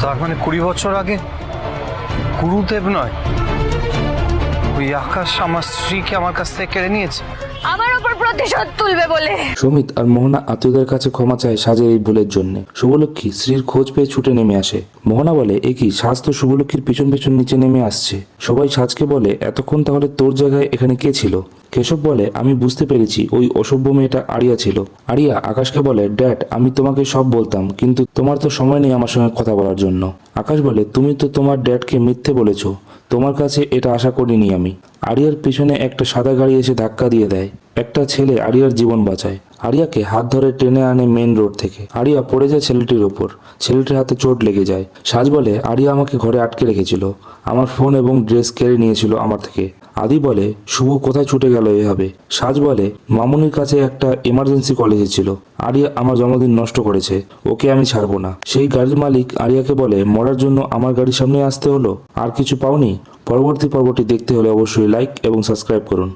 তার মানে 20 বছর আগে গুরুদেব নয়, ওই আকাশ আমার স্ত্রীকে আমার কাছ থেকে কেড়ে নিয়েছে। আমার উপর প্রতিশোধ তুলবে বলে। সুমিত আর মোহনা আত্মীয়দের কাছে ক্ষমা চায় সাজের এই ভুলের জন্য। শুভলক্ষ্মী স্ত্রীর খোঁজ পেয়ে ছুটে নেমে আসে। মোহনা বলে, এ কি, সাজ তো শুভলক্ষ্মীর পিছন পিছন নিচে নেমে আসছে। সবাই সাজকে বলে, এতক্ষণ তাহলে তোর জায়গায় এখানে কে ছিল? কেশব বলে, আমি বুঝতে পেরেছি, ওই অসভ্য মেয়েটা আরিয়া ছিল। আরিয়া আকাশকে বলে, ড্যাড আমি তোমাকে সব বলতাম, কিন্তু তোমার তো সময় নেই আমার সঙ্গে কথা বলার জন্য। আকাশ বলে, তুমি তো তোমার ড্যাডকে মিথ্যে বলেছো, তোমার কাছে এটা আশা করিনি আমি। আরিয়ার পিছনে একটা সাদা গাড়ি এসে ধাক্কা দিয়ে দেয়। একটা ছেলে আরিয়ার জীবন বাঁচায়। আরিয়াকে হাত ধরে টেনে আনে মেন রোড থেকে। আরিয়া পড়ে যায় ছেলেটির ওপর। ছেলেটির হাতে চোট লেগে যায়। সাজ বলে, আরিয়া আমাকে ঘরে আটকে রেখেছিল, আমার ফোন এবং ড্রেস কেড়ে নিয়েছিল আমার থেকে। আদি বলে, শুভ কোথায় ছুটে গেল এভাবে? সাজ বলে, মামুনির কাছে একটা এমার্জেন্সি কল এসেছিল, আরিয়া আমার জন্মদিন নষ্ট করেছে, ওকে আমি ছাড়বো না। সেই গাড়ির মালিক আরিয়াকে বলে, মরার জন্য আমার গাড়ির সামনে আসতে হলো, আর কিছু পাওনি? পরবর্তী পর্বটি দেখতে হলে অবশ্যই লাইক এবং সাবস্ক্রাইব করুন।